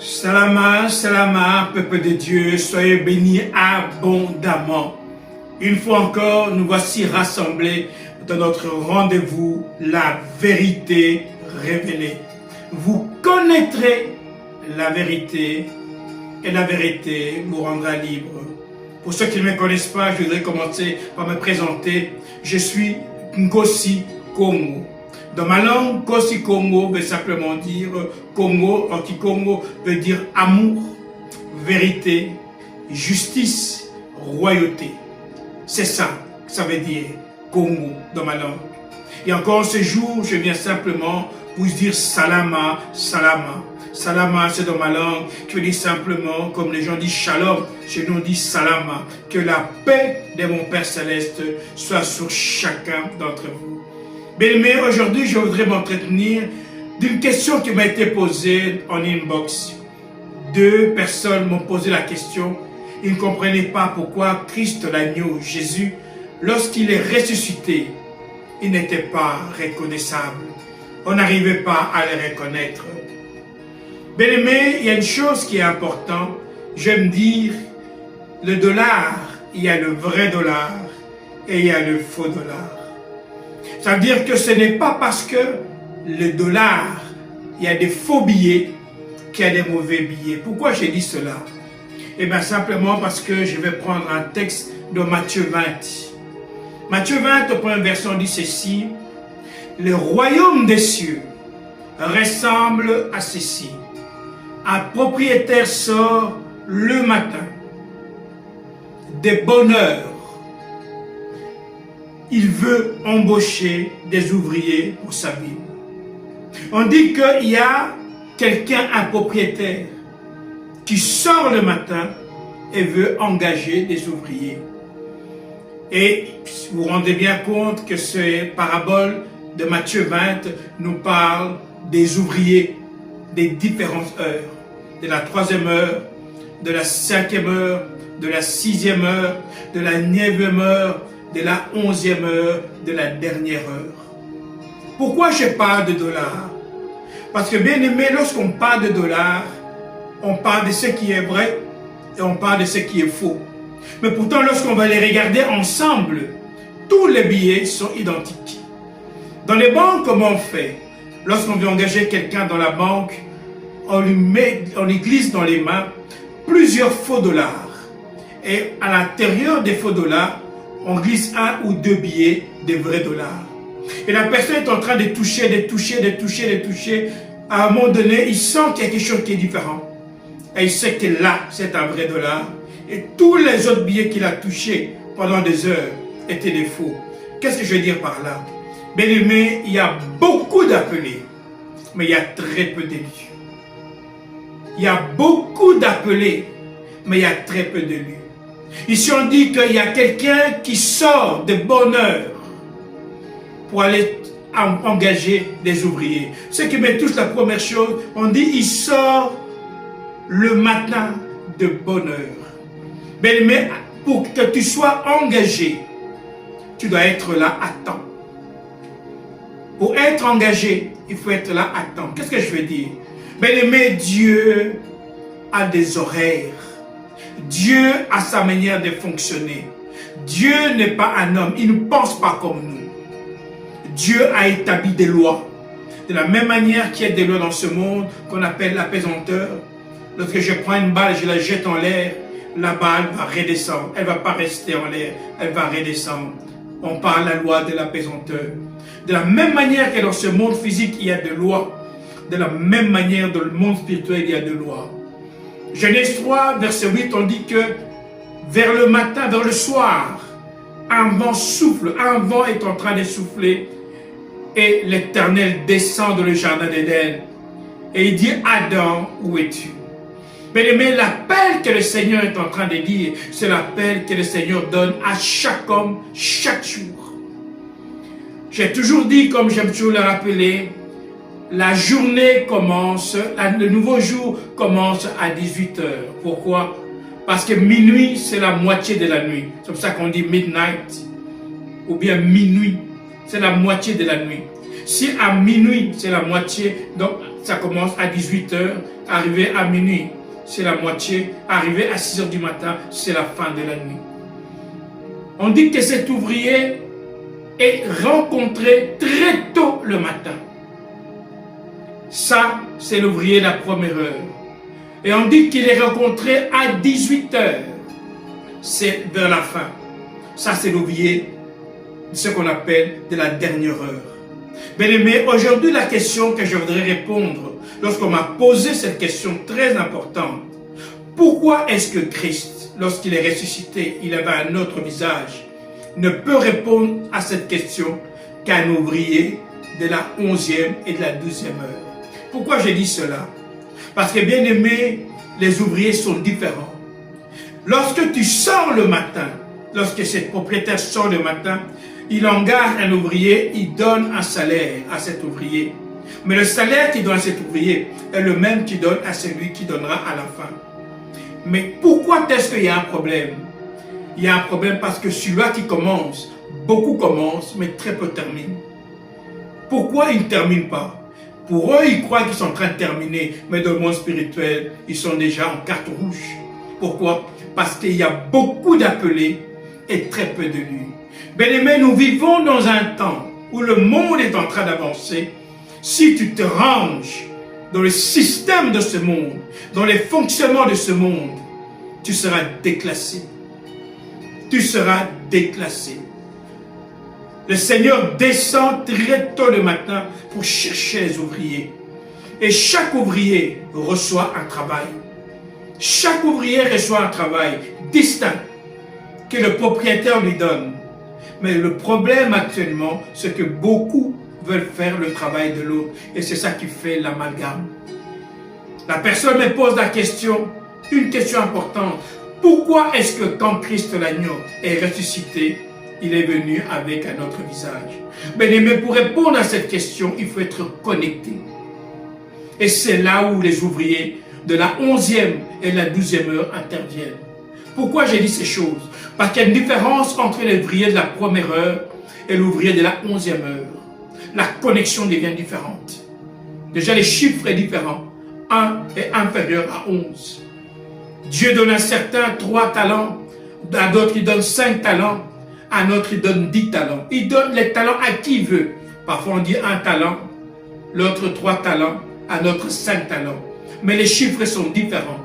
Salama, salama, peuple de Dieu, soyez bénis abondamment. Une fois encore, nous voici rassemblés dans notre rendez-vous, la vérité révélée. Vous connaîtrez la vérité et la vérité vous rendra libre. Pour ceux qui ne me connaissent pas, je voudrais commencer par me présenter. Je suis Ngosi Kongo. Dans ma langue, Ngosi Kongo veut simplement dire Congo, en Kikongo veut dire amour, vérité, justice, royauté. C'est ça que ça veut dire Congo dans ma langue. Et encore ce jour, je viens simplement vous dire salama, salama. Salama, c'est dans ma langue, qui veut dire simplement, comme les gens disent shalom, chez nous on dit salama. Que la paix de mon Père Céleste soit sur chacun d'entre vous. Bien-aimés, aujourd'hui, je voudrais m'entretenir d'une question qui m'a été posée en inbox. Deux personnes m'ont posé la question. Ils ne comprenaient pas pourquoi Christ l'agneau, Jésus, lorsqu'il est ressuscité, il n'était pas reconnaissable. On n'arrivait pas à le reconnaître. Bien-aimés, il y a une chose qui est importante. J'aime dire, le dollar, il y a le vrai dollar et il y a le faux dollar. Ça veut dire que ce n'est pas parce que le dollar, il y a des faux billets, qu'il y a des mauvais billets. Pourquoi j'ai dit cela? Eh bien simplement parce que je vais prendre un texte de Matthieu 20. Matthieu 20, au premier verset, on dit ceci. Le royaume des cieux ressemble à ceci. Un propriétaire sort le matin, de bonne heure. Il veut embaucher des ouvriers pour sa ville. On dit qu'il y a quelqu'un, un propriétaire, qui sort le matin et veut engager des ouvriers. Et vous vous rendez bien compte que cette parabole de Matthieu 20 nous parle des ouvriers, des différentes heures, de la 3e heure, de la 5e heure, de la 6e heure, de la 9e heure, de la 11e heure, de la dernière heure. Pourquoi je parle de dollars? Parce que bien aimé, lorsqu'on parle de dollars, on parle de ce qui est vrai et on parle de ce qui est faux. Mais pourtant, lorsqu'on va les regarder ensemble, tous les billets sont identiques. Dans les banques, comment on fait? Lorsqu'on veut engager quelqu'un dans la banque, on lui glisse dans les mains plusieurs faux dollars. Et à l'intérieur des faux dollars, on glisse un ou deux billets de vrais dollars. Et la personne est en train de toucher, de toucher, de toucher, de toucher. À un moment donné, il sent qu'il y a quelque chose qui est différent. Et il sait que là, c'est un vrai dollar. Et tous les autres billets qu'il a touchés pendant des heures étaient des faux. Qu'est-ce que je veux dire par là? Bien aimé, il y a beaucoup d'appelés, mais il y a très peu d'élus. Il y a beaucoup d'appelés, mais il y a très peu d'élus. Ici, on dit qu'il y a quelqu'un qui sort de bonne heure pour aller engager des ouvriers. Ce qui me touche, la première chose, on dit il sort le matin de bonne heure. Mais pour que tu sois engagé, tu dois être là à temps. Pour être engagé, il faut être là à temps. Qu'est-ce que je veux dire? Bien-aimé, Dieu a des horaires. Dieu a sa manière de fonctionner. Dieu n'est pas un homme, il ne pense pas comme nous. Dieu a établi des lois. De la même manière qu'il y a des lois dans ce monde qu'on appelle l'apaisanteur. Lorsque je prends une balle, je la jette en l'air, la balle va redescendre. Elle ne va pas rester en l'air, elle va redescendre. On parle de la loi de l'apaisanteur. De la même manière que dans ce monde physique, il y a des lois. De la même manière, dans le monde spirituel, il y a des lois. Genèse 3, verset 8, on dit que vers le matin, vers le soir, un vent souffle, un vent est en train de souffler et l'Éternel descend dans le jardin d'Éden et il dit, Adam, où es-tu? Bien-aimé, l'appel que le Seigneur est en train de dire, c'est l'appel que le Seigneur donne à chaque homme, chaque jour. J'ai toujours dit, comme j'aime toujours le rappeler, la journée commence, le nouveau jour commence à 18 h. Pourquoi? Parce que minuit, c'est la moitié de la nuit. C'est pour ça qu'on dit midnight, ou bien minuit, c'est la moitié de la nuit. Si à minuit, c'est la moitié, donc ça commence à 18 h, arrivé à minuit, c'est la moitié, arrivé à 6 h du matin, c'est la fin de la nuit. On dit que cet ouvrier est rencontré très tôt le matin. Ça, c'est l'ouvrier de la première heure. Et on dit qu'il est rencontré à 18 h. C'est vers la fin. Ça, c'est l'ouvrier de ce qu'on appelle de la dernière heure. Bien-aimés, aujourd'hui, la question que je voudrais répondre, lorsqu'on m'a posé cette question très importante, pourquoi est-ce que Christ, lorsqu'il est ressuscité, il avait un autre visage, ne peut répondre à cette question qu'un ouvrier de la 11e et de la 12e heure? Pourquoi j'ai dit cela? Parce que, bien aimé, les ouvriers sont différents. Lorsque tu sors le matin, lorsque ce propriétaire sort le matin, il engage un ouvrier, il donne un salaire à cet ouvrier. Mais le salaire qu'il donne à cet ouvrier est le même qu'il donne à celui qui donnera à la fin. Mais pourquoi est-ce qu'il y a un problème? Il y a un problème parce que celui-là qui commence, beaucoup commencent, mais très peu terminent. Pourquoi ils ne terminent pas? Pour eux, ils croient qu'ils sont en train de terminer, mais dans le monde spirituel, ils sont déjà en carte rouge. Pourquoi? Parce qu'il y a beaucoup d'appelés et très peu de nuits. Bien-aimés, nous vivons dans un temps où le monde est en train d'avancer. Si tu te ranges dans le système de ce monde, dans les fonctionnements de ce monde, tu seras déclassé. Tu seras déclassé. Le Seigneur descend très tôt le matin pour chercher les ouvriers. Et chaque ouvrier reçoit un travail. Chaque ouvrier reçoit un travail distinct que le propriétaire lui donne. Mais le problème actuellement, c'est que beaucoup veulent faire le travail de l'autre. Et c'est ça qui fait l'amalgame. La personne me pose la question, une question importante. Pourquoi est-ce que quand Christ l'agneau est ressuscité, il est venu avec un autre visage? Mais pour répondre à cette question, il faut être connecté. Et c'est là où les ouvriers de la 11e et la 12e heure interviennent. Pourquoi j'ai dit ces choses? Parce qu'il y a une différence entre l'ouvrier de la première heure et l'ouvrier de la 11e heure. La connexion devient différente. Déjà, les chiffres sont différents. 1 est inférieur à 11. Dieu donne à certains 3 talents, à d'autres il donne 5 talents, à d'autres il donne 10 talents. Il donne les talents à qui il veut. Parfois on dit 1 talent, l'autre 3 talents, à l'autre 5 talents. Mais les chiffres sont différents.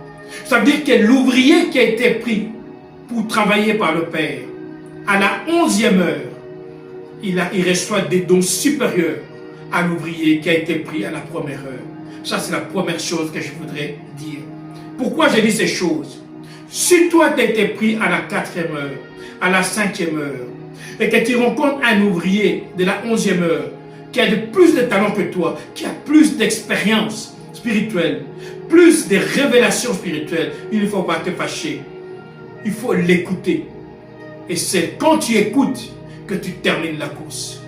Ça veut dire que l'ouvrier qui a été pris pour travailler par le Père, à la 11e heure, il reçoit des dons supérieurs à l'ouvrier qui a été pris à la première heure. Ça, c'est la première chose que je voudrais dire. Pourquoi j'ai dit ces choses? Si toi, tu as été pris à la 4e heure, à la 5e heure, et que tu rencontres un ouvrier de la 11e heure, qui a plus de talent que toi, qui a plus d'expérience spirituelle, plus de révélations spirituelles, il ne faut pas te fâcher. Il faut l'écouter. Et c'est quand tu écoutes que tu termines la course.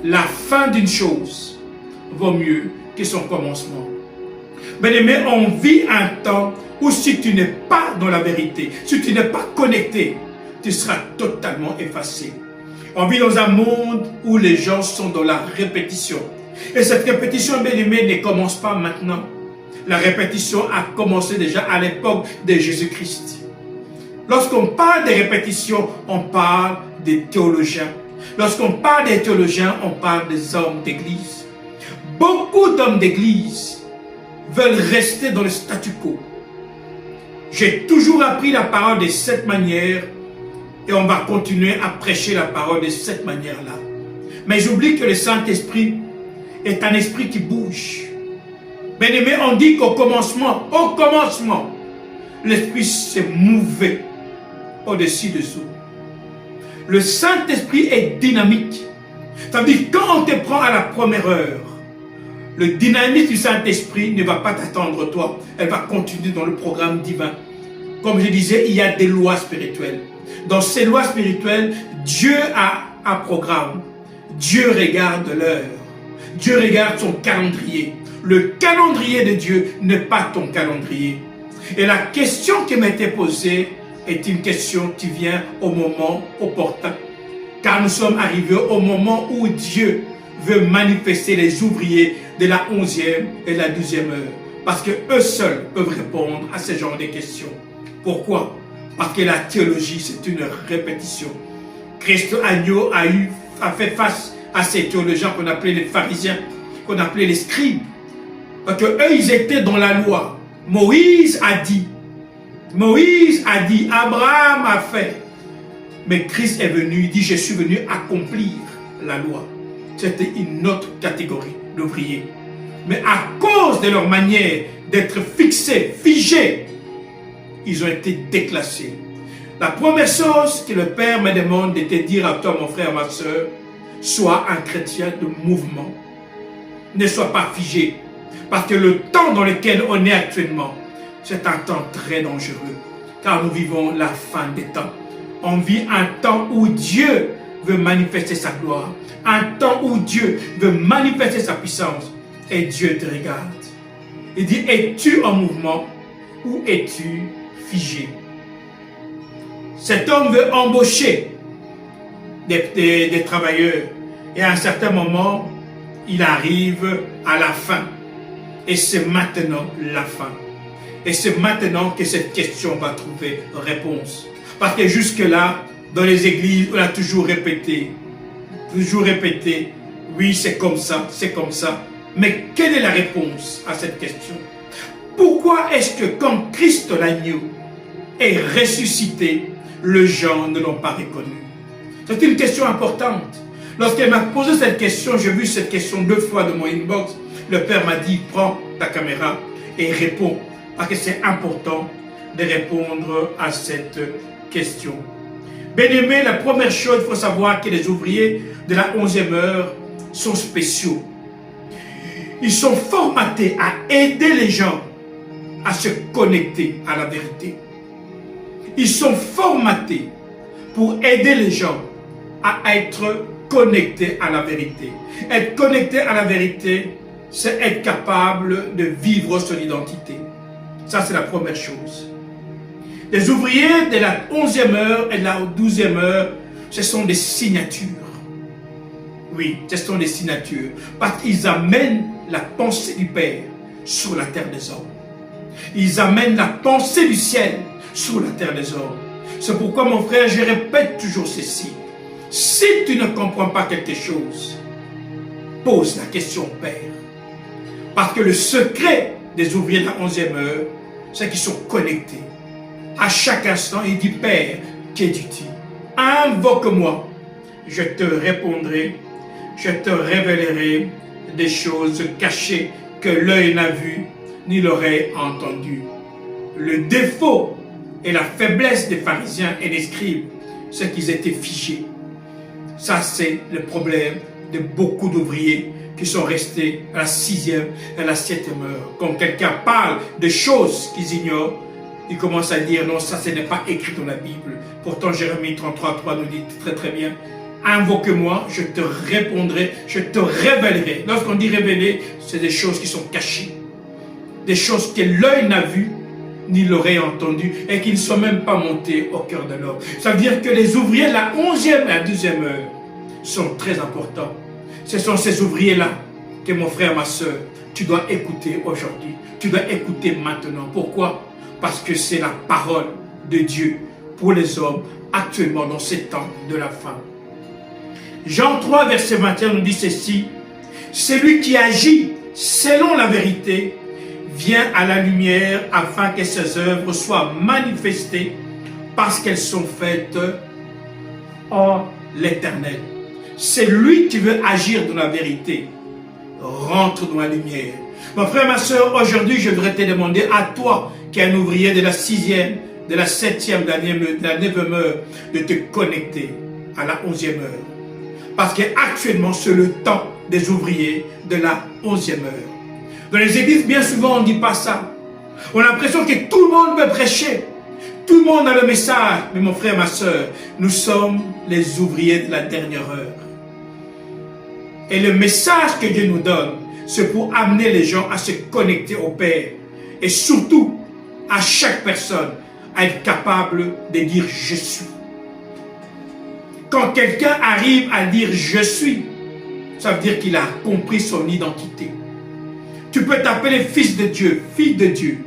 La fin d'une chose vaut mieux que son commencement. Bien-aimé, on vit un temps où si tu n'es pas dans la vérité, si tu n'es pas connecté, tu seras totalement effacé. On vit dans un monde où les gens sont dans la répétition. Et cette répétition, bien-aimé, ne commence pas maintenant. La répétition a commencé déjà à l'époque de Jésus-Christ. Lorsqu'on parle de répétition, on parle des théologiens. Lorsqu'on parle des théologiens, on parle des hommes d'église. Beaucoup d'hommes d'église veulent rester dans le statu quo. J'ai toujours appris la parole de cette manière et on va continuer à prêcher la parole de cette manière-là. Mais j'oublie que le Saint-Esprit est un esprit qui bouge. Bien-aimé, on dit qu'au commencement, l'Esprit s'est mouvé au-dessus de tout. Le Saint-Esprit est dynamique. Ça veut dire quand on te prend à la première heure, le dynamisme du Saint-Esprit ne va pas t'attendre toi. Elle va continuer dans le programme divin. Comme je disais, il y a des lois spirituelles. Dans ces lois spirituelles, Dieu a un programme. Dieu regarde l'heure. Dieu regarde son calendrier. Le calendrier de Dieu n'est pas ton calendrier. Et la question qui m'a été posée est une question qui vient au moment opportun. Car nous sommes arrivés au moment où Dieu veut manifester les ouvriers de la 11e et la 12e heure. Parce que eux seuls peuvent répondre à ce genre de questions. Pourquoi? Parce que la théologie, c'est une répétition. Christ agneau a fait face à ces théologiens qu'on appelait les pharisiens, qu'on appelait les scribes. Parce qu'eux, ils étaient dans la loi. Moïse a dit, Abraham a fait. Mais Christ est venu, il dit, je suis venu accomplir la loi. C'était une autre catégorie d'ouvriers. Mais à cause de leur manière d'être fixés, figés, ils ont été déclassés. La première chose que le Père me demande de te dire à toi, mon frère, ma soeur, sois un chrétien de mouvement. Ne sois pas figé. Parce que le temps dans lequel on est actuellement, c'est un temps très dangereux. Car nous vivons la fin des temps. On vit un temps où Dieu veut manifester sa gloire. Un temps où Dieu veut manifester sa puissance. Et Dieu te regarde. Il dit, es-tu en mouvement ou es-tu figé? Cet homme veut embaucher des travailleurs. Et à un certain moment, il arrive à la fin. Et c'est maintenant la fin. Et c'est maintenant que cette question va trouver réponse. Parce que jusque-là, dans les églises, on a toujours répété, oui, c'est comme ça, c'est comme ça. Mais quelle est la réponse à cette question? Pourquoi est-ce que quand Christ l'agneau est ressuscité, les gens ne l'ont pas reconnu? C'est une question importante. Lorsqu'elle m'a posé cette question, j'ai vu cette question 2 fois dans mon inbox. Le Père m'a dit, prends ta caméra et réponds. Parce que c'est important de répondre à cette question. Bien-aimé, la première chose, il faut savoir que les ouvriers de la 11e heure sont spéciaux. Ils sont formatés à aider les gens à se connecter à la vérité. Ils sont formatés pour aider les gens à être connectés à la vérité. Être connecté à la vérité, c'est être capable de vivre son identité. Ça, c'est la première chose. Les ouvriers de la 11e heure et de la 12e heure, ce sont des signatures. Oui, ce sont des signatures. Parce qu'ils amènent la pensée du Père sur la terre des hommes. Ils amènent la pensée du ciel sur la terre des hommes. C'est pourquoi, mon frère, je répète toujours ceci. Si tu ne comprends pas quelque chose, pose la question au Père. Parce que le secret des ouvriers de la 11e heure, c'est qu'ils sont connectés. À chaque instant, il dit, Père, que dis-tu? Invoque-moi, je te répondrai, je te révélerai des choses cachées que l'œil n'a vues, ni l'oreille entendu. Le défaut et la faiblesse des pharisiens et des scribes, c'est qu'ils étaient figés. Ça, c'est le problème de beaucoup d'ouvriers qui sont restés à la 6e et à la 7e heure. Quand quelqu'un parle de choses qu'ils ignorent, ils commencent à dire non, ça ce n'est pas écrit dans la Bible. Pourtant, Jérémie 33:3 nous dit très très bien, invoque-moi, je te répondrai, je te révélerai. Lorsqu'on dit révéler, c'est des choses qui sont cachées. Des choses que l'œil n'a vues, ni l'oreille entendu, et qui ne sont même pas montées au cœur de l'homme. Ça veut dire que les ouvriers de la 11e et la 12e heure sont très importants. Ce sont ces ouvriers-là que mon frère, ma soeur, tu dois écouter aujourd'hui. Tu dois écouter maintenant. Pourquoi? Parce que c'est la parole de Dieu pour les hommes actuellement dans ces temps de la fin. Jean 3, verset 21 nous dit ceci. Celui qui agit selon la vérité vient à la lumière afin que ses œuvres soient manifestées parce qu'elles sont faites en l'Éternel. C'est lui qui veut agir dans la vérité. Rentre dans la lumière. Mon frère, ma soeur, aujourd'hui, je voudrais te demander à toi, qui es un ouvrier de la 6e, de la 7e, de la 9e heure, de te connecter à la 11e heure. Parce qu'actuellement, c'est le temps des ouvriers de la 11e heure. Dans les églises, bien souvent, on ne dit pas ça. On a l'impression que tout le monde veut prêcher. Tout le monde a le message. Mais mon frère, ma soeur, nous sommes les ouvriers de la dernière heure. Et le message que Dieu nous donne, c'est pour amener les gens à se connecter au Père. Et surtout, à chaque personne, à être capable de dire « je suis ». Quand quelqu'un arrive à dire « je suis », ça veut dire qu'il a compris son identité. Tu peux t'appeler fils de Dieu, fille de Dieu.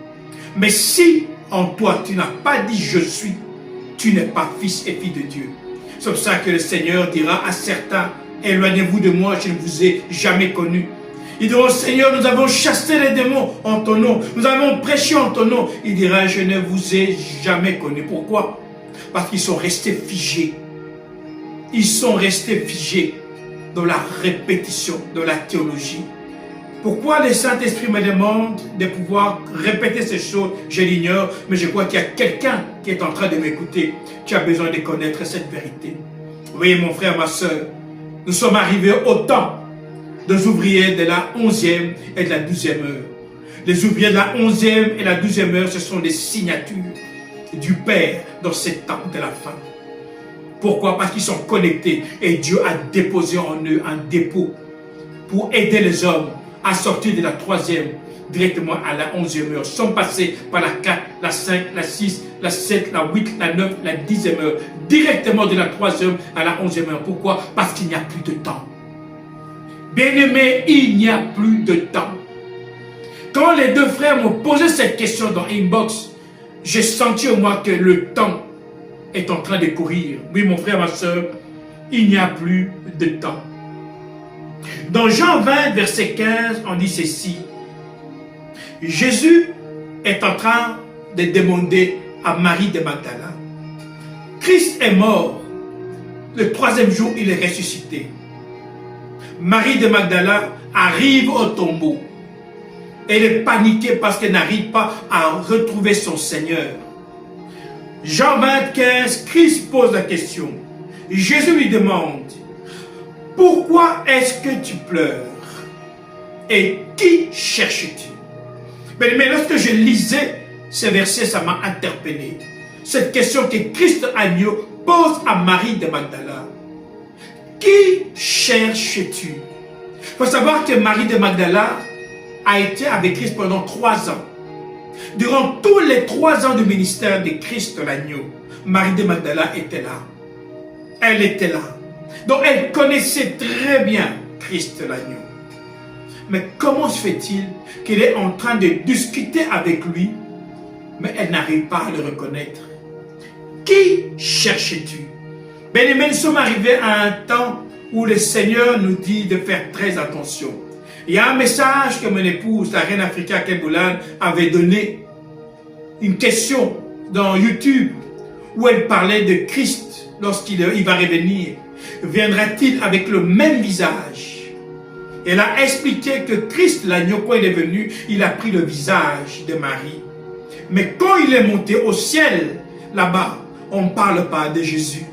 Mais si en toi tu n'as pas dit je suis, tu n'es pas fils et fille de Dieu. C'est pour ça que le Seigneur dira à certains, éloignez-vous de moi, je ne vous ai jamais connu. Ils diront, Seigneur, nous avons chassé les démons en ton nom, nous avons prêché en ton nom. Il dira, je ne vous ai jamais connu. Pourquoi? Parce qu'ils sont restés figés. Ils sont restés figés dans la répétition, dans la théologie. Pourquoi le Saint-Esprit me demande de pouvoir répéter ces choses? Je l'ignore, mais je crois qu'il y a quelqu'un qui est en train de m'écouter. Tu as besoin de connaître cette vérité. Oui, mon frère, ma soeur, nous sommes arrivés au temps des ouvriers de la 11e et de la 12e heure. Les ouvriers de la 11e et la 12e heure, ce sont des signatures du Père dans ces temps de la fin. Pourquoi? Parce qu'ils sont connectés et Dieu a déposé en eux un dépôt pour aider les hommes à sortir de la 3e directement à la 11e heure. Ils sont passés par la 4, la 5, la 6, la 7, la 8, la 9, la 10e heure. Directement de la 3e à la 11e heure. Pourquoi? Parce qu'il n'y a plus de temps. Bien-aimé, il n'y a plus de temps. Quand les deux frères m'ont posé cette question dans Inbox, j'ai senti au moins que le temps est en train de courir. Oui, mon frère, ma soeur, il n'y a plus de temps. Dans Jean 20, verset 15, on dit ceci. Jésus est en train de demander à Marie de Magdala. Christ est mort. Le 3e jour, il est ressuscité. Marie de Magdala arrive au tombeau. Elle est paniquée parce qu'elle n'arrive pas à retrouver son Seigneur. Jean 25, Christ pose la question. Jésus lui demande, pourquoi est-ce que tu pleures? Et qui cherches-tu? Mais lorsque je lisais ces versets, ça m'a interpellé. Cette question que Christ agneau pose à Marie de Magdala. Qui cherches-tu? Il faut savoir que Marie de Magdala a été avec Christ pendant 3 ans. Durant tous les 3 ans du ministère de Christ l'agneau, Marie de Magdala était là. Elle était là. Donc elle connaissait très bien Christ l'agneau. Mais comment se fait-il qu'elle est en train de discuter avec lui, mais elle n'arrive pas à le reconnaître? Qui cherches-tu? Bien-aimés, nous sommes arrivés à un temps où le Seigneur nous dit de faire très attention. Il y a un message que mon épouse, la reine Africa Keboulan, avait donné. Une question dans YouTube où elle parlait de Christ lorsqu'il va revenir. Viendra-t-il avec le même visage? Elle a expliqué que Christ, l'agneau, quand il est venu, il a pris le visage de Marie. Mais quand il est monté au ciel, là-bas, on ne parle pas de Jésus.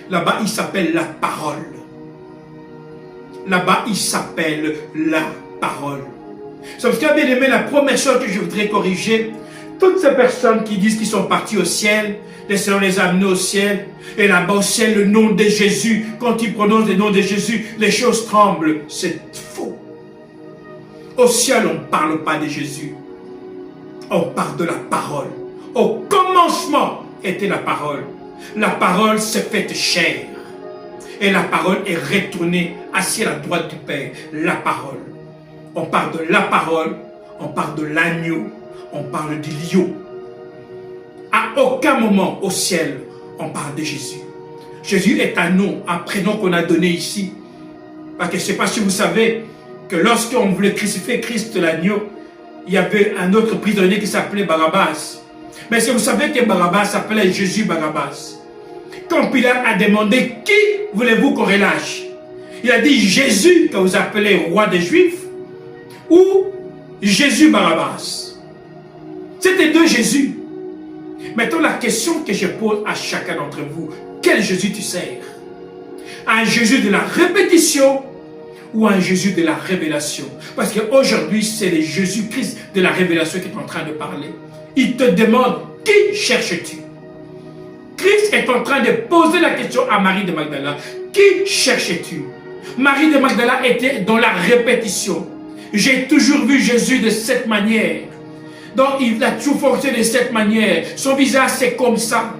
Là-bas, il s'appelle la parole. Là-bas, il s'appelle la parole. C'est parce que, bien aimé, la première chose que je voudrais corriger, toutes ces personnes qui disent qu'ils sont partis au ciel, le Seigneur les a amenés au ciel, et là-bas au ciel, le nom de Jésus, quand ils prononcent le nom de Jésus, les choses tremblent. C'est faux. Au ciel, on ne parle pas de Jésus. On parle de la parole. Au commencement était la parole. La parole s'est faite chair. Et la parole est retournée assise à la droite du Père. La parole. On parle de la parole, on parle de l'agneau, on parle du lion. À aucun moment au ciel, on parle de Jésus. Jésus est un nom, un prénom qu'on a donné ici. Parce que je ne sais pas si vous savez que lorsqu'on voulait crucifier Christ l'agneau, il y avait un autre prisonnier qui s'appelait Barabbas. Mais si vous savez que Barabbas s'appelait Jésus Barabbas. Quand Pilate a demandé qui voulez-vous qu'on relâche, il a dit Jésus que vous appelez roi des Juifs ou Jésus Barabbas. C'était deux Jésus. Maintenant, la question que je pose à chacun d'entre vous, quel Jésus tu sers? Un Jésus de la répétition ou un Jésus de la révélation? Parce qu'aujourd'hui, c'est le Jésus-Christ de la révélation qui est en train de parler. Il te demande, qui cherches-tu? Christ est en train de poser la question à Marie de Magdala. Qui cherches-tu? Marie de Magdala était dans la répétition. J'ai toujours vu Jésus de cette manière. Donc il a toujours fonctionné de cette manière. Son visage c'est comme ça.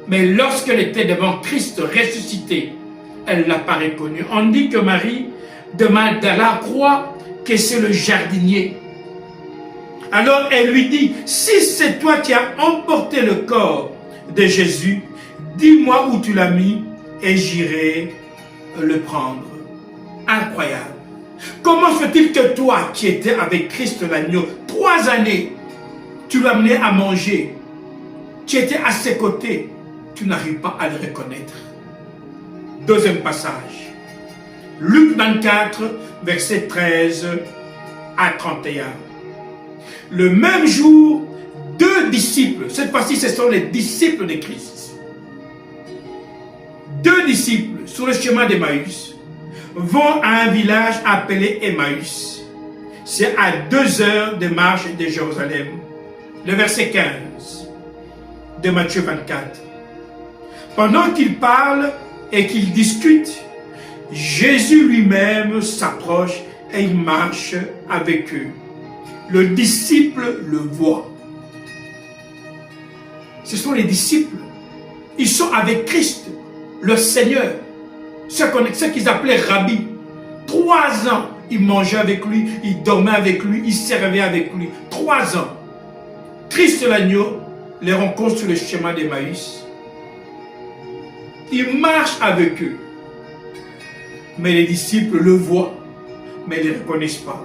Mais lorsqu'elle était devant Christ ressuscité, elle ne l'a pas reconnu. On dit que Marie de Magdala croit que c'est le jardinier. Alors elle lui dit, si c'est toi qui as emporté le corps de Jésus, dis-moi où tu l'as mis et j'irai le prendre. Incroyable. Comment fait-il que toi qui étais avec Christ l'agneau 3 années, tu l'as amené à manger, tu étais à ses côtés, tu n'arrives pas à le reconnaître? Deuxième passage. Luc 24, verset 13 à 31. Le même jour, 2 disciples, cette fois-ci ce sont les disciples de Christ. 2 disciples sur le chemin d'Emmaüs vont à un village appelé Emmaüs. C'est à 2 heures de marche de Jérusalem. Le verset 15 de Matthieu 24. Pendant qu'ils parlent et qu'ils discutent, Jésus lui-même s'approche et il marche avec eux. Le disciple le voit. Ce sont les disciples. Ils sont avec Christ, le Seigneur. Ce qu'ils appelaient Rabbi. 3 ans, ils mangeaient avec lui, ils dormaient avec lui, ils servaient avec lui. 3 ans. Christ l'agneau les rencontre sur le chemin d'Emmaüs. Il marche avec eux. Mais les disciples le voient, mais ils ne le reconnaissent pas.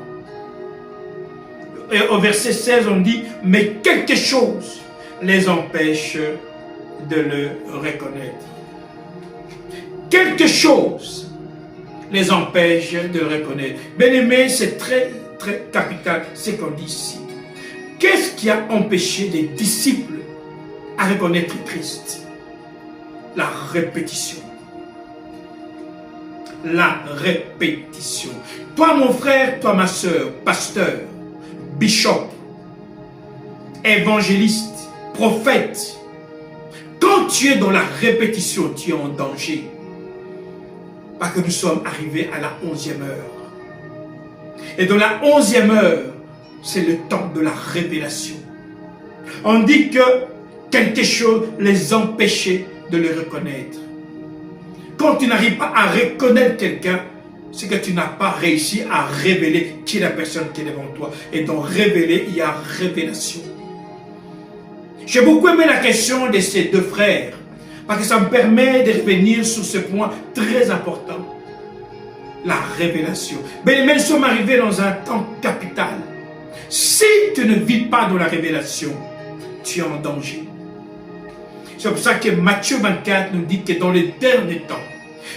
Et au verset 16, on dit, mais quelque chose les empêche de le reconnaître. Quelque chose les empêche de le reconnaître. Bien-aimé, c'est très, très capital ce qu'on dit ici. Qu'est-ce qui a empêché les disciples à reconnaître Christ? La répétition. La répétition. Toi, mon frère, toi, ma soeur, pasteur, bishop, évangéliste, prophète, quand tu es dans la répétition, tu es en danger. Parce que nous sommes arrivés à la 11e heure. Et dans la 11e heure, c'est le temps de la révélation. On dit que quelque chose les empêchait de le reconnaître. Quand tu n'arrives pas à reconnaître quelqu'un, c'est que tu n'as pas réussi à révéler qui est la personne qui est devant toi. Et dans révéler, il y a révélation. J'ai beaucoup aimé la question de ces 2 frères, parce que ça me permet de revenir sur ce point très important. La révélation. Mais nous sommes arrivés dans un temps capital. Si tu ne vis pas dans la révélation, tu es en danger. C'est pour ça que Matthieu 24 nous dit que dans les derniers temps,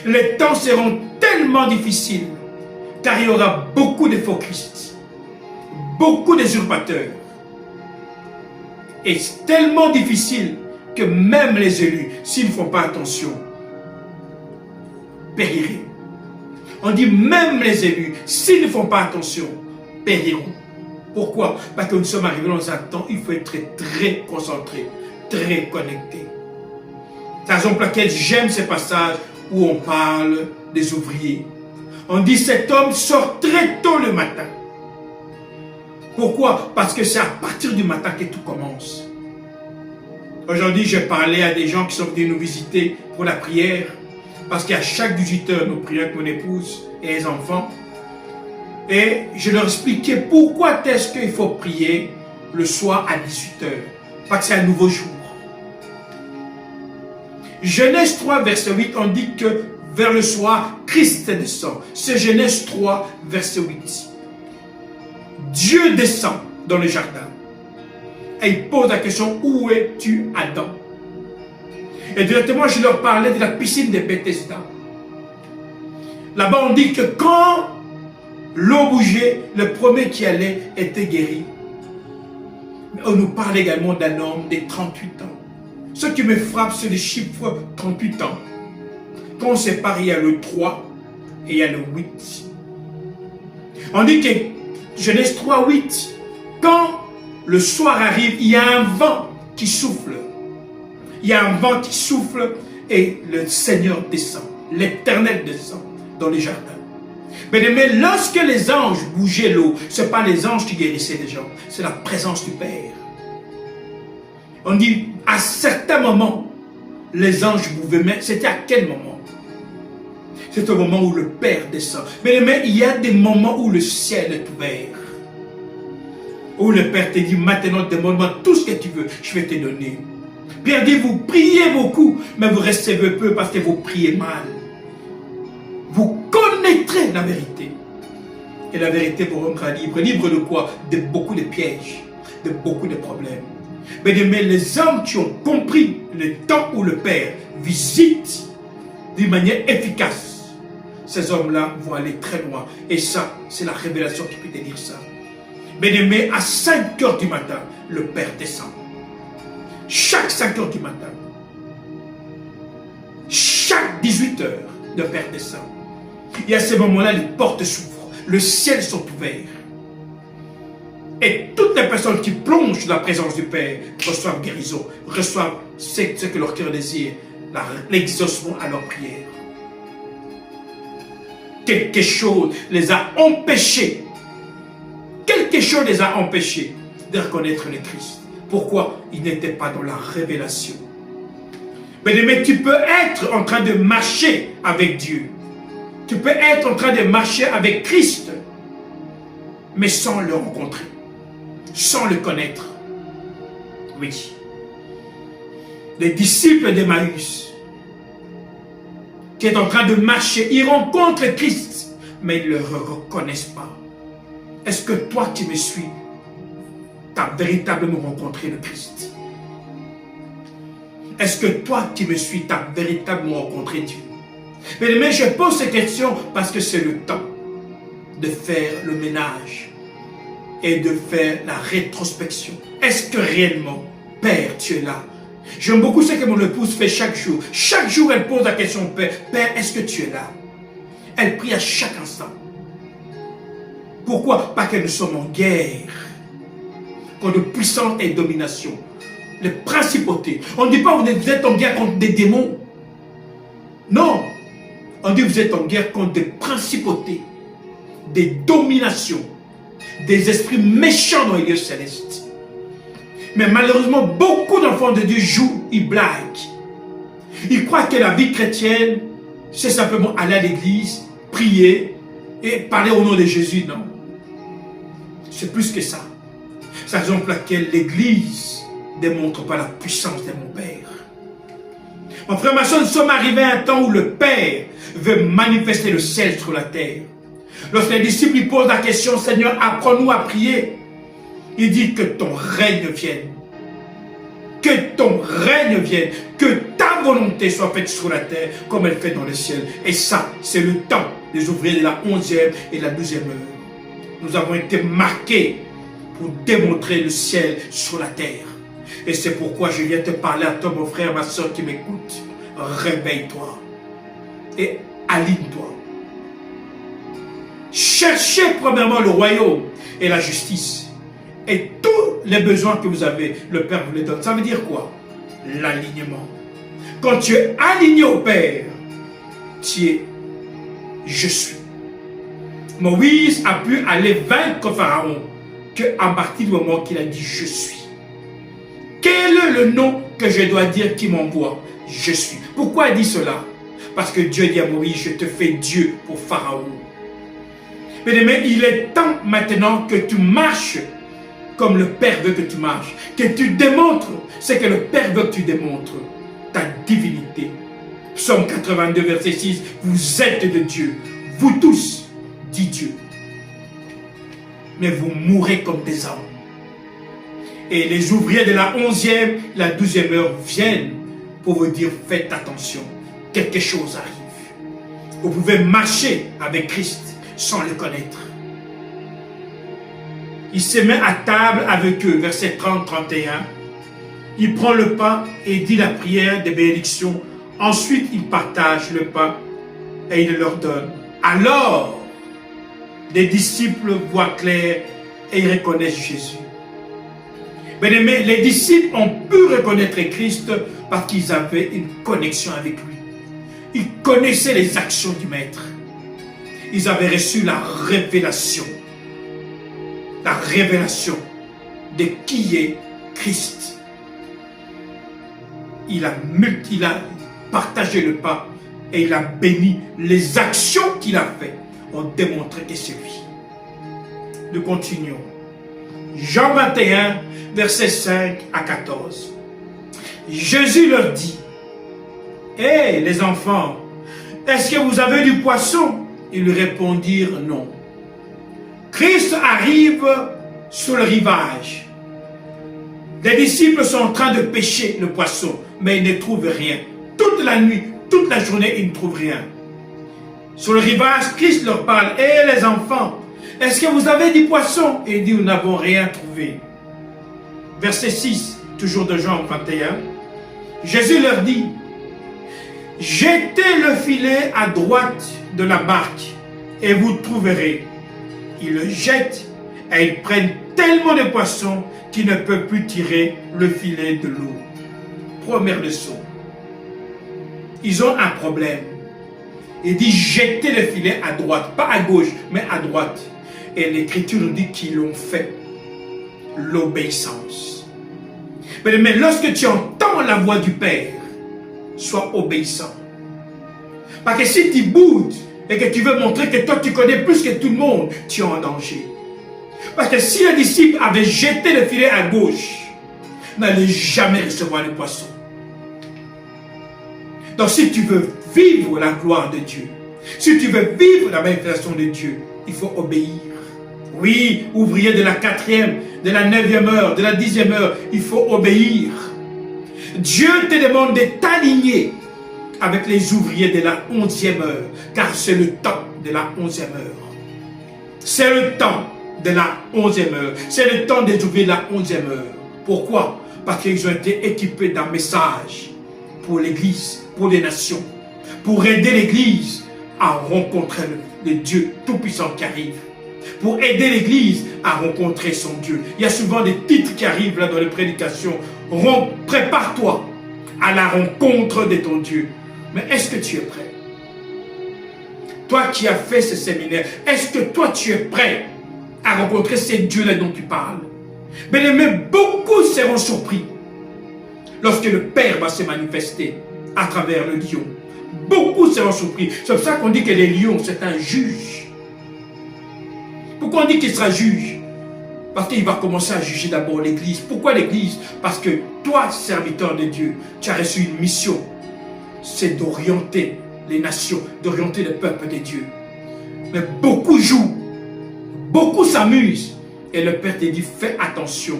les temps seront tellement difficiles, car il y aura beaucoup de faux Christ, beaucoup d'usurpateurs. Et c'est tellement difficile que même les élus, s'ils ne font pas attention, périraient. On dit même les élus, s'ils ne font pas attention, périront. Pourquoi? Parce que nous sommes arrivés dans un temps où il faut être très concentré, très connecté. C'est la raison pour laquelle j'aime ces passages où on parle des ouvriers. On dit cet homme sort très tôt le matin. Pourquoi? Parce que c'est à partir du matin que tout commence. Aujourd'hui, j'ai parlé à des gens qui sont venus nous visiter pour la prière. Parce qu'à chaque 18 heures, nous prions avec mon épouse et les enfants. Et je leur expliquais pourquoi est-ce qu'il faut prier le soir à 18 heures. Parce que c'est un nouveau jour. Genèse 3, verset 8, on dit que vers le soir, Christ descend. C'est Genèse 3, verset 8. Dieu descend dans le jardin. Et il pose la question, où es-tu, Adam? Et directement, je leur parlais de la piscine de Bethesda. Là-bas, on dit que quand l'eau bougeait, le premier qui allait était guéri. Mais on nous parle également d'un homme de 38 ans. Ce qui me frappe, c'est le chiffre 38 ans. Quand on sépare, il y a le 3 et il y a le 8. On dit que Genèse 3, 8, quand le soir arrive, il y a un vent qui souffle. Il y a un vent qui souffle et le Seigneur descend. L'Éternel descend dans les jardins. Mais lorsque les anges bougeaient l'eau, ce n'est pas les anges qui guérissaient les gens, c'est la présence du Père. On dit, à certains moments, les anges pouvaient, mais c'était à quel moment? C'est au moment où le Père descend. Mais il y a des moments où le ciel est ouvert. Où le Père te dit, maintenant demande-moi tout ce que tu veux, je vais te donner. Pierre dit, vous priez beaucoup, mais vous recevez peu parce que vous priez mal. Vous connaîtrez la vérité. Et la vérité vous rendra libre. Libre de quoi? De beaucoup de pièges, de beaucoup de problèmes. Mais les hommes qui ont compris le temps où le Père visite d'une manière efficace, ces hommes-là vont aller très loin. Et ça, c'est la révélation qui peut te dire ça. Mais à 5 heures du matin, le Père descend. Chaque 5 heures du matin, chaque 18 heures, le Père descend. Et à ce moment-là, les portes s'ouvrent, le ciel sont ouverts. Et toutes les personnes qui plongent dans la présence du Père reçoivent guérison, reçoivent ce que leur cœur désire, l'exaucement à leur prière. Quelque chose les a empêchés. Quelque chose les a empêchés de reconnaître le Christ. Pourquoi? Ils n'étaient pas dans la révélation. Mais tu peux être en train de marcher avec Dieu. Tu peux être en train de marcher avec Christ, mais sans le rencontrer, sans le connaître. Oui. Les disciples d'Emmaüs, qui est en train de marcher, ils rencontrent Christ, mais ils ne le reconnaissent pas. Est-ce que toi qui me suis, tu as véritablement rencontré le Christ? Est-ce que toi qui me suis, tu as véritablement rencontré Dieu? Mais je pose ces questions parce que c'est le temps de faire le ménage et de faire la rétrospection. Est-ce que réellement, Père, tu es là? J'aime beaucoup ce que mon épouse fait chaque jour. Chaque jour, elle pose la question, Père, est-ce que tu es là? Elle prie à chaque instant. Pourquoi? Parce que nous sommes en guerre contre puissance et domination. Les principautés. On ne dit pas que vous êtes en guerre contre des démons. Non. On dit que vous êtes en guerre contre des principautés, des dominations, des esprits méchants dans les lieux célestes. Mais malheureusement, beaucoup d'enfants de Dieu jouent, ils blaguent. Ils croient que la vie chrétienne, c'est simplement aller à l'église, prier et parler au nom de Jésus. Non. C'est plus que ça. C'est la raison pour laquelle l'église ne démontre pas la puissance de mon Père. Mon frère, ma soeur, nous sommes arrivés à un temps où le Père veut manifester le ciel sur la terre. Lorsque les disciples lui posent la question, Seigneur, apprends-nous à prier. Il dit que ton règne vienne. Que ton règne vienne. Que ta volonté soit faite sur la terre comme elle fait dans le ciel. Et ça, c'est le temps des ouvriers de la 11e et la 12e heure. Nous avons été marqués pour démontrer le ciel sur la terre. Et c'est pourquoi je viens te parler à toi, mon frère, ma soeur qui m'écoute. Réveille-toi et aligne-toi. Cherchez premièrement le royaume et la justice. Et tous les besoins que vous avez, le Père vous les donne. Ça veut dire quoi? L'alignement. Quand tu es aligné au Père, tu es je suis. Moïse a pu aller vaincre Pharaon qu'à partir du moment qu'il a dit je suis. Quel est le nom que je dois dire qui m'envoie? Je suis. Pourquoi il dit cela? Parce que Dieu dit à Moïse, je te fais Dieu pour Pharaon. Mais il est temps maintenant que tu marches comme le Père veut que tu marches. Que tu démontres ce que le Père veut que tu démontres. Ta divinité. Psaume 82, verset 6. Vous êtes de Dieu. Vous tous, dit Dieu. Mais vous mourrez comme des hommes. Et les ouvriers de la 11e, la 12e heure viennent pour vous dire, faites attention, quelque chose arrive. Vous pouvez marcher avec Christ sans le connaître. Il se met à table avec eux, verset 30-31. Il prend le pain et dit la prière de bénédiction. Ensuite, il partage le pain et il leur donne. Alors, les disciples voient clair et ils reconnaissent Jésus. Mais les disciples ont pu reconnaître Christ parce qu'ils avaient une connexion avec lui. Ils connaissaient les actions du Maître. Ils avaient reçu la révélation. La révélation de qui est Christ. Il a partagé le pain et il a béni. Les actions qu'il a faites ont démontré que c'est lui. Nous continuons. Jean 21, versets 5 à 14. Jésus leur dit, « Hé, les enfants, est-ce que vous avez du poisson ?» Ils lui répondirent non. Christ arrive sur le rivage. Les disciples sont en train de pêcher le poisson, mais ils ne trouvent rien. Toute la nuit, toute la journée, ils ne trouvent rien. Sur le rivage, Christ leur parle. « Hé les enfants, est-ce que vous avez du poisson ?» Et il dit, « Nous n'avons rien trouvé. » Verset 6, toujours de Jean 21. Jésus leur dit, « Jetez le filet à droite de la barque et vous trouverez. » Ils le jettent et ils prennent tellement de poissons qu'ils ne peuvent plus tirer le filet de l'eau. Première leçon. Ils ont un problème. Il dit jetez le filet à droite, pas à gauche, mais à droite. Et l'Écriture nous dit qu'ils l'ont fait. L'obéissance. Mais lorsque tu entends la voix du Père, sois obéissant. Parce que si tu boudes et que tu veux montrer que toi tu connais plus que tout le monde, tu es en danger. Parce que si les disciples avaient jeté le filet à gauche, n'allait jamais recevoir le poisson. Donc si tu veux vivre la gloire de Dieu, si tu veux vivre la manifestation de Dieu, il faut obéir. Oui, ouvrier de la 4e, de la 9e heure, de la 10e heure, il faut obéir. Dieu te demande de t'aligner avec les ouvriers de la 11e heure, car c'est le temps de la 11e heure. C'est le temps de la 11e heure. C'est le temps des ouvriers de la 11e heure. Pourquoi? Parce qu'ils ont été équipés d'un message pour l'Église, pour les nations, pour aider l'Église à rencontrer le Dieu Tout-Puissant qui arrive, pour aider l'Église à rencontrer son Dieu. Il y a souvent des titres qui arrivent là dans les prédications. Prépare-toi à la rencontre de ton Dieu. Mais est-ce que tu es prêt? Toi qui as fait ce séminaire, est-ce que toi tu es prêt à rencontrer ces dieux-là dont tu parles? Mais beaucoup seront surpris lorsque le Père va se manifester à travers le lion. Beaucoup seront surpris. C'est pour ça qu'on dit que les lions, c'est un juge. Pourquoi on dit qu'il sera juge? Parce qu'il va commencer à juger d'abord l'Église. Pourquoi l'Église? Parce que toi, serviteur de Dieu, tu as reçu une mission. C'est d'orienter les nations, d'orienter le peuple de Dieu. Mais beaucoup jouent, beaucoup s'amusent. Et le Père te dit, fais attention,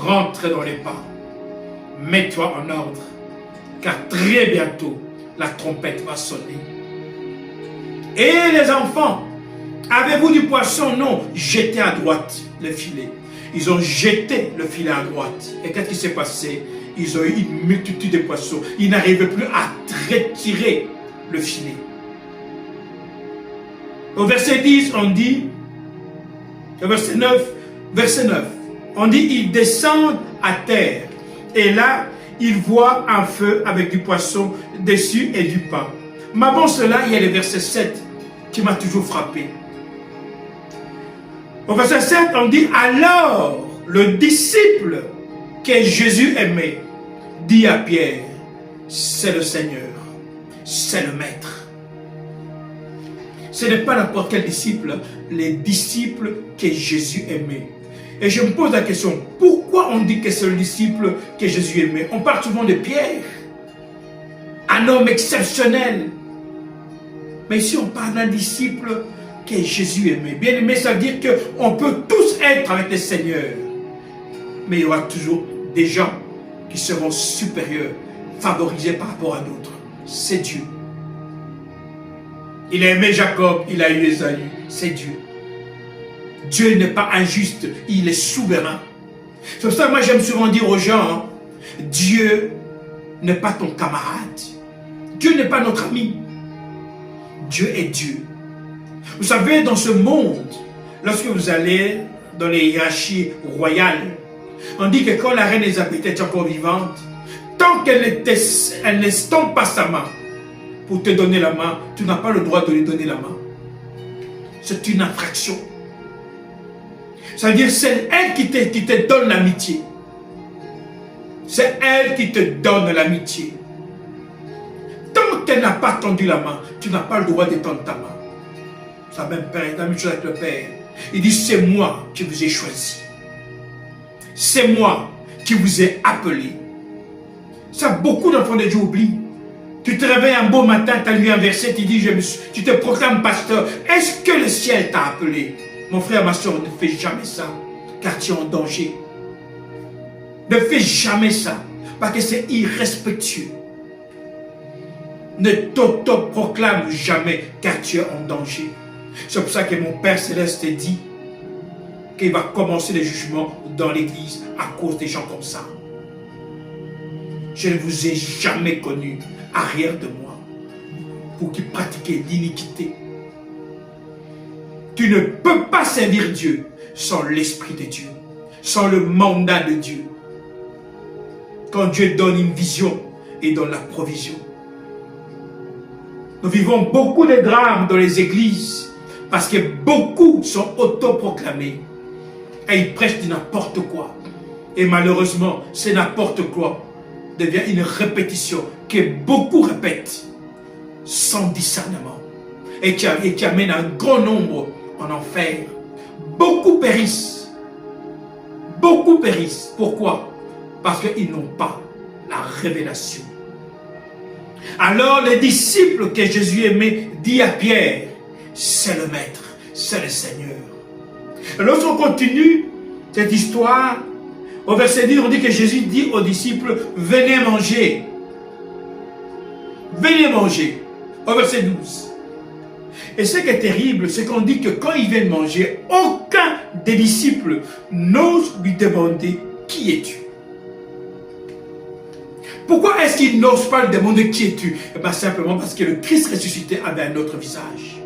rentre dans les pas, mets-toi en ordre, car très bientôt, la trompette va sonner. Et les enfants, avez-vous du poisson? Non, jetez à droite le filet. Ils ont jeté le filet à droite. Et qu'est-ce qui s'est passé? Ils ont eu une multitude de poissons. Ils n'arrivaient plus à retirer le filet. Au verset 10, on dit, au verset 9, on dit, ils descendent à terre. Et là, ils voient un feu avec du poisson dessus et du pain. Mais avant cela, il y a le verset 7 qui m'a toujours frappé. Au verset 7, on dit, alors le disciple que Jésus aimait dit à Pierre, c'est le Seigneur, c'est le Maître. Ce n'est pas n'importe quel disciple, les disciples que Jésus aimait. Et je me pose la question, pourquoi on dit que c'est le disciple que Jésus aimait? On parle souvent de Pierre, un homme exceptionnel. Mais ici on parle d'un disciple que Jésus aimait. Bien aimé, ça veut dire qu'on peut tous être avec le Seigneur. Mais il y aura toujours des gens qui seront supérieurs, favorisés par rapport à d'autres. C'est Dieu. Il a aimé Jacob, il a eu Ésaü. C'est Dieu. Dieu n'est pas injuste, il est souverain. C'est pour ça que moi j'aime souvent dire aux gens, Dieu n'est pas ton camarade. Dieu n'est pas notre ami. Dieu est Dieu. Vous savez, dans ce monde, lorsque vous allez dans les hiérarchies royales, on dit que quand la reine Élisabeth est encore vivante, tant qu'elle n'estompe pas sa main pour te donner la main, tu n'as pas le droit de lui donner la main. C'est une infraction. C'est-à-dire, c'est elle qui te donne l'amitié. C'est elle qui te donne l'amitié. Tant tant qu'elle n'a pas tendu la main, tu n'as pas le droit d'étendre ta main. C'est la même chose avec le Père. Il dit, c'est moi qui vous ai choisi. C'est moi qui vous ai appelé. Ça, beaucoup d'enfants de Dieu oublient. Tu te réveilles un beau matin, tu as lu un verset, tu dis, tu te proclames pasteur. Est-ce que le ciel t'a appelé? Mon frère, ma soeur, ne fais jamais ça, car tu es en danger. Ne fais jamais ça, parce que c'est irrespectueux. Ne t'auto-proclame jamais, car tu es en danger. C'est pour ça que mon Père Céleste dit qu'il va commencer les jugements dans l'église à cause des gens comme ça. Je ne vous ai jamais connu arrière de moi pour qui pratiquez l'iniquité. Tu ne peux pas servir Dieu sans l'Esprit de Dieu, sans le mandat de Dieu. Quand Dieu donne une vision et donne la provision. Nous vivons beaucoup de drames dans les églises parce que beaucoup sont autoproclamés et ils prêchent de n'importe quoi. Et malheureusement, c'est n'importe quoi devient une répétition que beaucoup répètent sans discernement et qui amène un grand nombre en enfer. Beaucoup périssent. Beaucoup périssent. Pourquoi? Parce qu'ils n'ont pas la révélation. Alors les disciples que Jésus aimait dit à Pierre, c'est le Maître, c'est le Seigneur. Et lorsqu'on continue cette histoire, au verset 10, on dit que Jésus dit aux disciples, venez manger. Venez manger. Au verset 12. Et ce qui est terrible, c'est qu'on dit que quand ils viennent manger, aucun des disciples n'ose lui demander, qui es-tu? Pourquoi est-ce qu'ils n'osent pas lui demander, qui es-tu? Eh bien, simplement parce que le Christ ressuscité avait un autre visage.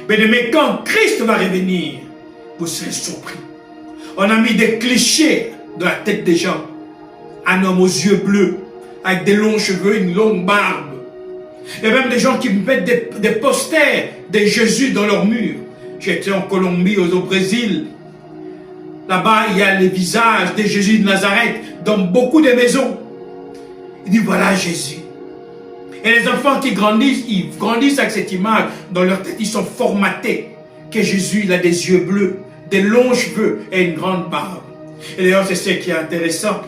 Mais quand Christ va revenir, vous serez surpris. On a mis des clichés dans la tête des gens. Un homme aux yeux bleus, avec des longs cheveux, une longue barbe. Il y a même des gens qui mettent des posters de Jésus dans leurs murs. J'étais en Colombie, au Brésil. Là-bas, il y a les visages de Jésus de Nazareth dans beaucoup de maisons. Il dit, voilà Jésus. Et les enfants qui grandissent, ils grandissent avec cette image. Dans leur tête, ils sont formatés. Que Jésus, il a des yeux bleus, des longs cheveux et une grande barbe. Et d'ailleurs, c'est ce qui est intéressant.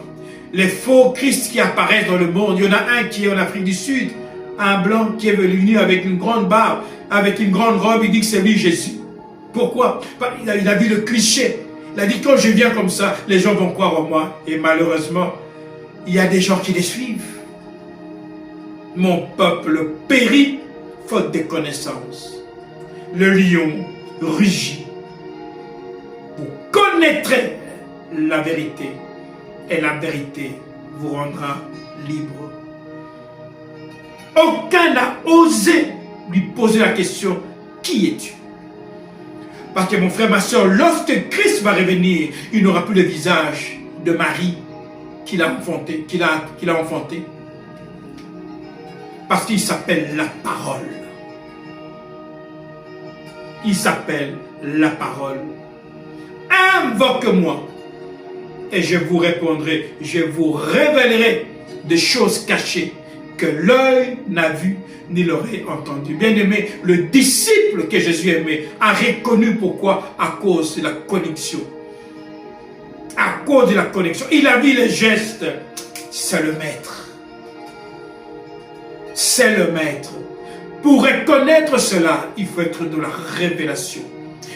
Les faux Christ qui apparaissent dans le monde, il y en a un qui est en Afrique du Sud, un blanc qui est venu avec une grande barbe, avec une grande robe, il dit que c'est lui Jésus. Pourquoi? Il a vu le cliché. Il a dit, quand je viens comme ça, les gens vont croire en moi. Et malheureusement, il y a des gens qui les suivent. Mon peuple périt faute de connaissances. Le lion rugit. Vous connaîtrez la vérité. Et la vérité vous rendra libre. Aucun n'a osé lui poser la question, qui es-tu? Parce que mon frère, ma soeur, lorsque Christ va revenir, il n'aura plus le visage de Marie qu'il a enfanté, Parce qu'il s'appelle la parole. Il s'appelle la parole. Invoque-moi et je vous répondrai, je vous révélerai des choses cachées que l'œil n'a vu ni l'oreille entendu. Bien aimé, le disciple que Jésus aimait a reconnu pourquoi? À cause de la connexion. À cause de la connexion. Il a vu les gestes. C'est le Maître. C'est le Maître. Pour reconnaître cela, il faut être dans la révélation.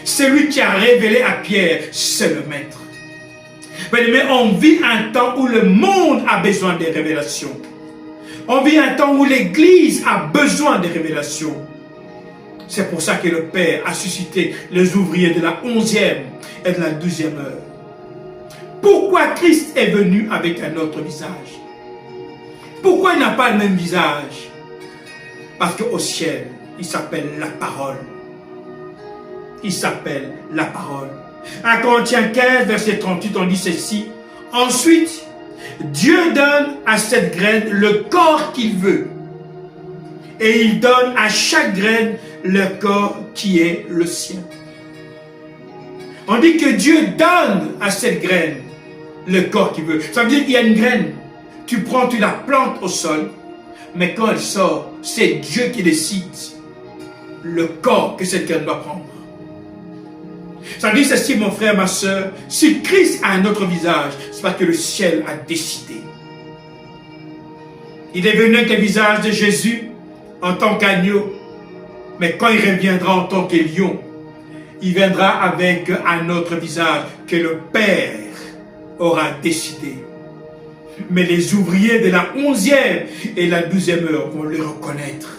Celui qui a révélé à Pierre, c'est le Maître. Mais on vit un temps où le monde a besoin de révélations. On vit un temps où l'Église a besoin de révélations. C'est pour ça que le Père a suscité les ouvriers de la 11e et de la 12e heure. Pourquoi Christ est venu avec un autre visage? Pourquoi il n'a pas le même visage? Parce qu'au ciel, il s'appelle la parole. Il s'appelle la parole. 1 Corinthiens 15, verset 38, on dit ceci. Ensuite, Dieu donne à cette graine le corps qu'il veut. Et il donne à chaque graine le corps qui est le sien. On dit que Dieu donne à cette graine le corps qu'il veut. Ça veut dire qu'il y a une graine. Tu prends, tu la plantes au sol. Mais quand elle sort, c'est Dieu qui décide le corps que cette graine doit prendre. Ça dit ceci, mon frère, ma soeur, si Christ a un autre visage, c'est parce que le ciel a décidé. Il est venu avec le visage de Jésus en tant qu'agneau, mais quand il reviendra en tant que lion, il viendra avec un autre visage que le Père aura décidé. Mais les ouvriers de la 11e et la 12e heure vont le reconnaître.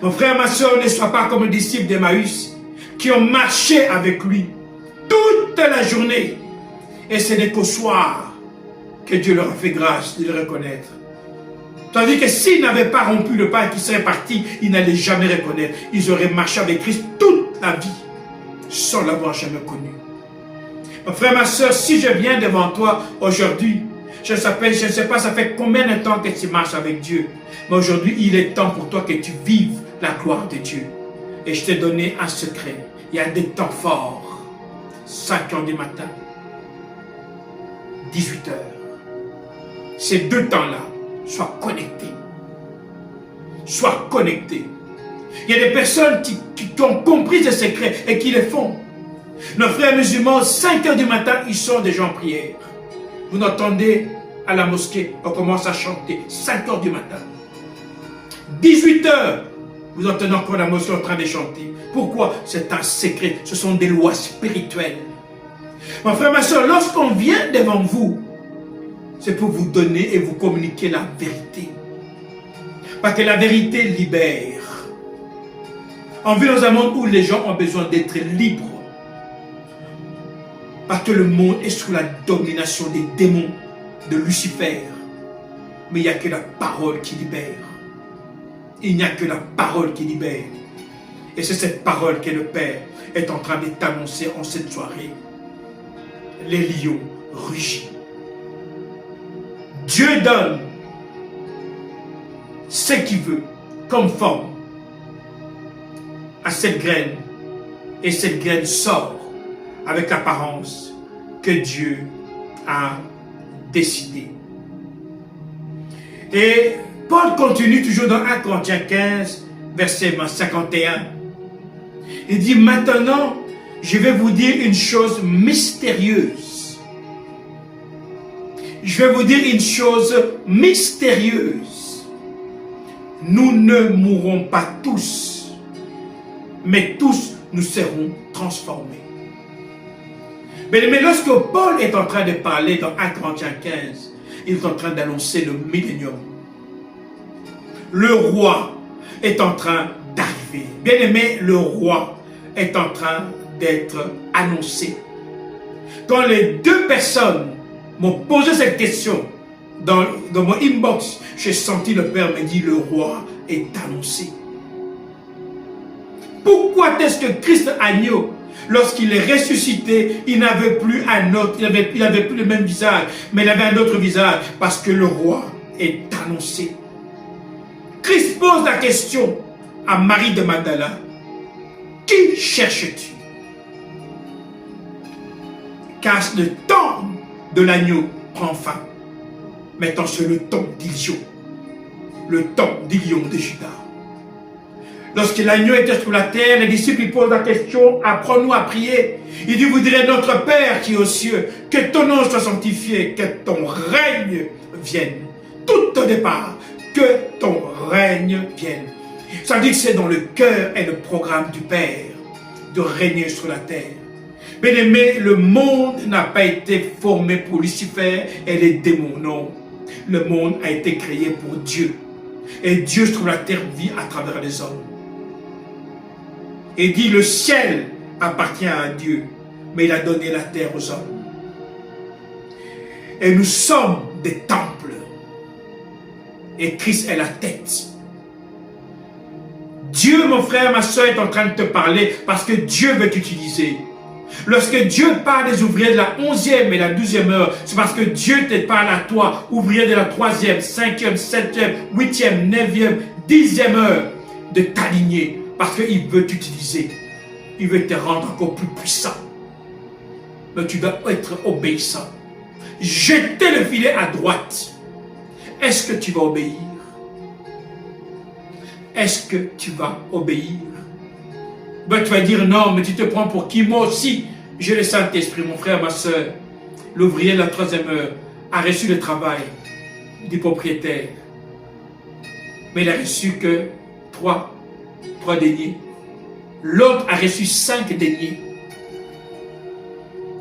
Mon frère, ma soeur, ne sois pas comme les disciples d'Emmaüs qui ont marché avec lui toute la journée. Et ce n'est qu'au soir que Dieu leur a fait grâce de le reconnaître. Tandis que s'ils n'avaient pas rompu le pain et qu'ils seraient partis, ils n'allaient jamais reconnaître. Ils auraient marché avec Christ toute la vie sans l'avoir jamais connu. Mon frère, ma soeur, si je viens devant toi aujourd'hui, je ne sais pas, ça fait combien de temps que tu marches avec Dieu. Mais aujourd'hui, il est temps pour toi que tu vives la gloire de Dieu. Et je t'ai donné un secret. Il y a des temps forts. 5 heures du matin. 18 heures. Ces deux temps-là, sois connecté. Sois connecté. Il y a des personnes qui ont compris ce secret et qui le font. Nos frères musulmans, 5 heures du matin, ils sont déjà en prière. Vous n'entendez à la mosquée, on commence à chanter, 5 heures du matin. 18 heures, vous entendez encore la mosquée en train de chanter. Pourquoi? C'est un secret, ce sont des lois spirituelles. Mon frère, ma soeur, lorsqu'on vient devant vous, c'est pour vous donner et vous communiquer la vérité. Parce que la vérité libère. On vit dans un monde où les gens ont besoin d'être libres. Parce que le monde est sous la domination des démons, de Lucifer. Mais il n'y a que la parole qui libère. Il n'y a que la parole qui libère. Et c'est cette parole que le Père est en train de t'annoncer en cette soirée. Les lions rugissent. Dieu donne ce qu'il veut comme forme à cette graine. Et cette graine sort avec l'apparence que Dieu a décidé. Et Paul continue toujours dans 1 Corinthiens 15, verset 51. Il dit, maintenant, je vais vous dire une chose mystérieuse. Je vais vous dire une chose mystérieuse. Nous ne mourrons pas tous, mais tous nous serons transformés. Mais lorsque Paul est en train de parler dans 1 Corinthiens 15, il est en train d'annoncer le millénium. Le roi est en train d'arriver. Bien aimé, le roi est en train d'être annoncé. Quand les deux personnes m'ont posé cette question dans mon inbox, j'ai senti le Père me dire, le roi est annoncé. Pourquoi est-ce que Christ agneau, lorsqu'il est ressuscité, il n'avait plus un autre, il n'avait plus le même visage, mais il avait un autre visage, parce que le roi est annoncé. Christ pose la question à Marie de Magdala, qui cherches-tu? Car le temps de l'agneau prend fin. Maintenant, c'est le temps d'Ilion, le temps d'Ilion de Juda. Lorsque l'agneau était sur la terre, les disciples lui posent la question, apprends-nous à prier. Il dit, vous direz, notre Père qui est aux cieux, que ton nom soit sanctifié, que ton règne vienne. Tout au départ, que ton règne vienne. Ça dit que c'est dans le cœur et le programme du Père de régner sur la terre. Bien aimé, le monde n'a pas été formé pour Lucifer et les démons, non. Le monde a été créé pour Dieu. Et Dieu sur la terre vit à travers les hommes. Et dit, le ciel appartient à Dieu, mais il a donné la terre aux hommes. Et nous sommes des temples. Et Christ est la tête. Dieu, mon frère, ma soeur, est en train de te parler parce que Dieu veut t'utiliser. Lorsque Dieu parle des ouvriers de la 11e et la 12e heure, c'est parce que Dieu te parle à toi, ouvrier de la 3e, 5e, 7e, 8e, 9e, 10e heure, de t'aligner parce qu'il veut t'utiliser. Il veut te rendre encore plus puissant. Mais tu dois être obéissant. Jeter le filet à droite. Est-ce que tu vas obéir? est-ce que tu vas obéir? Ben, tu vas dire non, mais tu te prends pour qui? Moi aussi, j'ai le Saint-Esprit, mon frère, ma soeur. L'ouvrier de la 3e heure a reçu le travail du propriétaire. Mais il a reçu que 3 deniers. L'autre a reçu 5 deniers.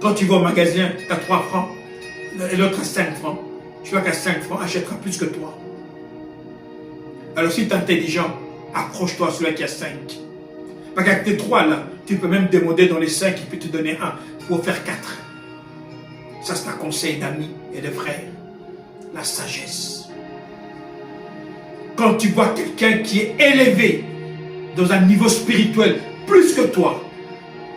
Quand tu vas au magasin, tu as 3 francs. Et l'autre a 5 francs. Tu vois qu'à 5 francs, achètera plus que toi. Alors si tu es intelligent, accroche-toi à celui qui a 5. Parce qu'avec tes 3 là, tu peux même demander dans les 5, il peut te donner 1 pour faire 4. Ça c'est un conseil d'amis et de frères. La sagesse. Quand tu vois quelqu'un qui est élevé dans un niveau spirituel plus que toi,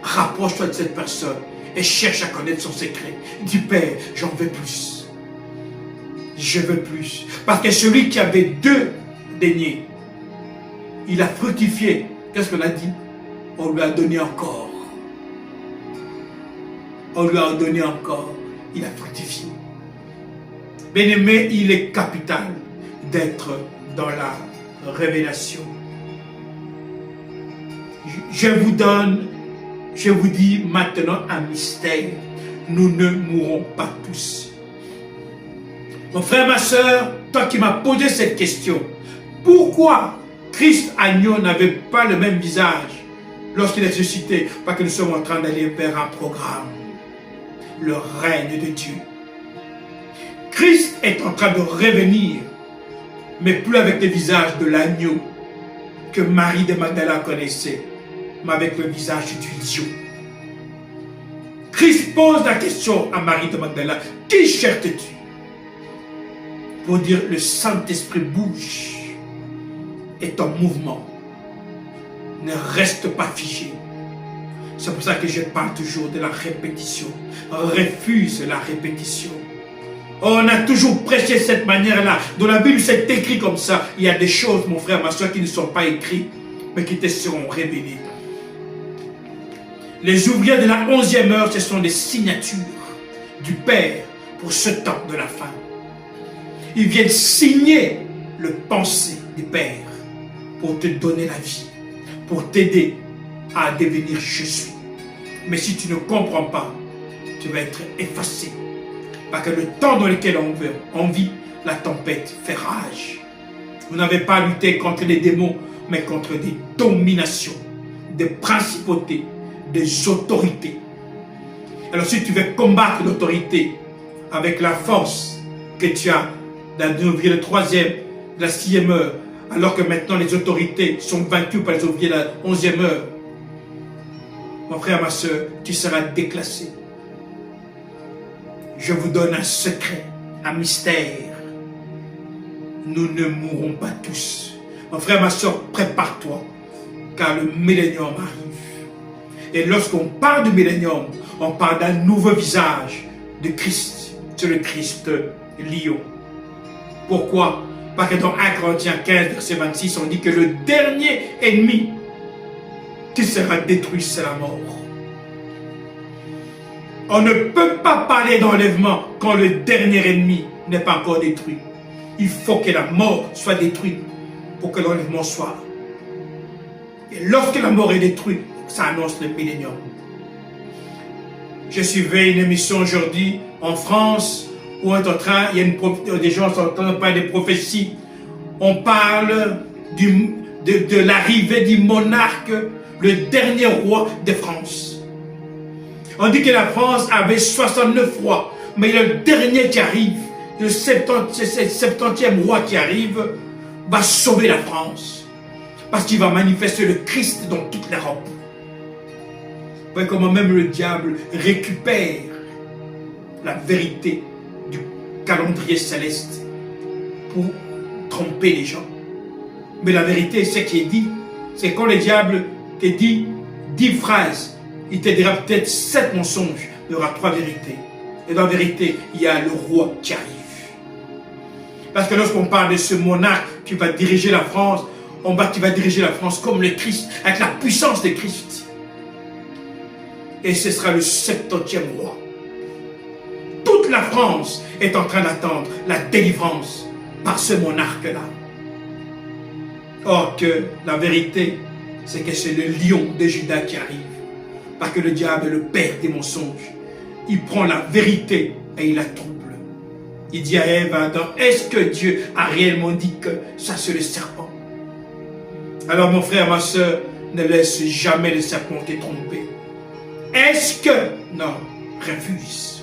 rapproche-toi de cette personne et cherche à connaître son secret. Dis, Père, j'en veux plus. Je veux plus. Parce que celui qui avait 2 deniers, il a fructifié. Qu'est-ce qu'on a dit? On lui a donné encore. On lui a donné encore. Il a fructifié. Bien-aimé, il est capital d'être dans la révélation. Je vous dis maintenant un mystère. Nous ne mourrons pas tous. Mon frère, ma soeur, toi qui m'as posé cette question, pourquoi Christ agneau n'avait pas le même visage lorsqu'il est ressuscité? Parce que nous sommes en train d'aller vers un programme, le règne de Dieu. Christ est en train de revenir, mais plus avec le visage de l'agneau que Marie de Magdala connaissait, mais avec le visage du lion. Christ pose la question à Marie de Magdala, qui cherches-tu? Pour dire, le Saint-Esprit bouge, est en mouvement. Ne reste pas figé. C'est pour ça que je parle toujours de la répétition. Refuse la répétition. On a toujours prêché de cette manière-là. Dans la Bible, c'est écrit comme ça. Il y a des choses, mon frère, ma soeur, qui ne sont pas écrites, mais qui te seront révélées. Les ouvriers de la 11e heure, ce sont des signatures du Père pour ce temps de la fin. Ils viennent signer le pensée du Père pour te donner la vie, pour t'aider à devenir je suis. Mais si tu ne comprends pas, tu vas être effacé. Parce que le temps dans lequel on vit, la tempête fait rage. Vous n'avez pas à lutter contre les démons, mais contre des dominations, des principautés, des autorités. Alors si tu veux combattre l'autorité avec la force que tu as dans l'ouvrier de 3e, de la 6e heure, alors que maintenant les autorités sont vaincues par les ouvriers de la 11e heure, mon frère, ma soeur, tu seras déclassé. Je vous donne un secret, un mystère. Nous ne mourrons pas tous. Mon frère, ma soeur, prépare-toi, car le millénium arrive. Et lorsqu'on parle du millénium, on parle d'un nouveau visage de Christ. C'est le Christ lion. Pourquoi? Parce que dans 1 Corinthiens 15, verset 26, on dit que le dernier ennemi qui sera détruit, c'est la mort. On ne peut pas parler d'enlèvement quand le dernier ennemi n'est pas encore détruit. Il faut que la mort soit détruite pour que l'enlèvement soit. Et lorsque la mort est détruite, ça annonce le millénium. Je suivais une émission aujourd'hui en France où des gens sont en train de parler des prophéties. On parle de l'arrivée du monarque, le dernier roi de France. On dit que la France avait 69 rois, mais il y a le dernier qui arrive, le 70e roi qui arrive, va sauver la France. Parce qu'il va manifester le Christ dans toute l'Europe. Vous voyez comment même le diable récupère la vérité du calendrier céleste pour tromper les gens. Mais la vérité, c'est ce qui est dit. C'est quand le diable te dit 10 phrases, il te dira peut-être 7 mensonges, il y aura 3 vérités. Et dans la vérité, il y a le roi qui arrive. Parce que lorsqu'on parle de ce monarque qui va diriger la France, qui va diriger la France comme le Christ, avec la puissance de Christ. Et ce sera le 70e roi. Toute la France est en train d'attendre la délivrance par ce monarque-là. Or que la vérité, c'est que c'est le lion de Juda qui arrive. Parce que le diable est le père des mensonges. Il prend la vérité et il la trouble. Il dit à Ève, Adam, est-ce que Dieu a réellement dit que ça c'est le serpent? Alors mon frère, ma soeur, ne laisse jamais le serpent te tromper. Est-ce que... Non, refuse.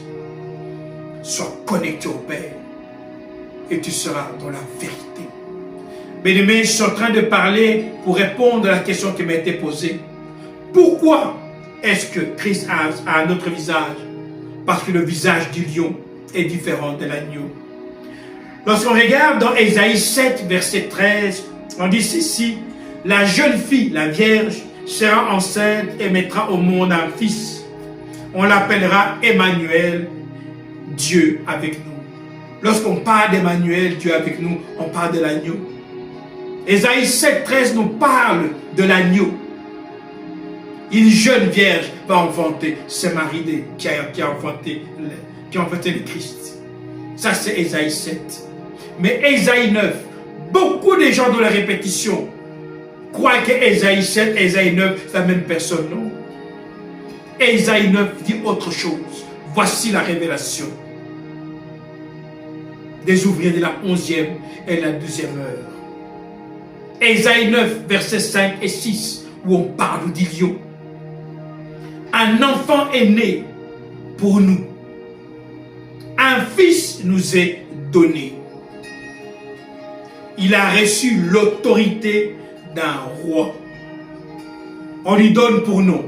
Sois connecté au Père et tu seras dans la vérité. Bien-aimés, je suis en train de parler pour répondre à la question qui m'a été posée. Pourquoi est-ce que Christ a un autre visage? Parce que le visage du lion est différent de l'agneau. Lorsqu'on regarde dans Ésaïe 7, verset 13, on dit ceci, la jeune fille, la vierge, sera enceinte et mettra au monde un fils. On l'appellera Emmanuel, Dieu avec nous. Lorsqu'on parle d'Emmanuel, Dieu avec nous, on parle de l'agneau. Ésaïe 7, 13 nous parle de l'agneau. Une jeune vierge va enfanter, c'est Marie qui a enfanté le Christ. Ça c'est Ésaïe 7. Mais Ésaïe 9, beaucoup de gens dans la répétition croient que Ésaïe 7 et Ésaïe 9, c'est la même personne, non? Ésaïe 9 dit autre chose. Voici la révélation des ouvriers de la 11e et la 12e heure. Ésaïe 9, versets 5 et 6, où on parle du lion. Un enfant est né pour nous. Un fils nous est donné. Il a reçu l'autorité d'un roi. On lui donne pour nom.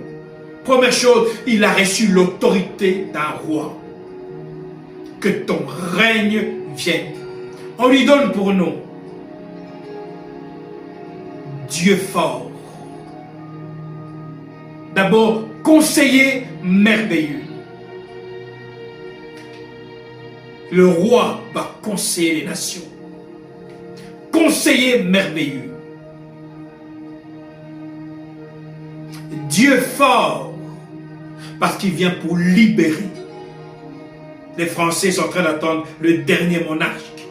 Première chose, il a reçu l'autorité d'un roi. Que ton règne vienne. On lui donne pour nom Dieu fort. D'abord, conseiller merveilleux. Le roi va conseiller les nations. Conseiller merveilleux. Dieu fort, parce qu'il vient pour libérer. Les Français sont en train d'attendre le dernier monarque,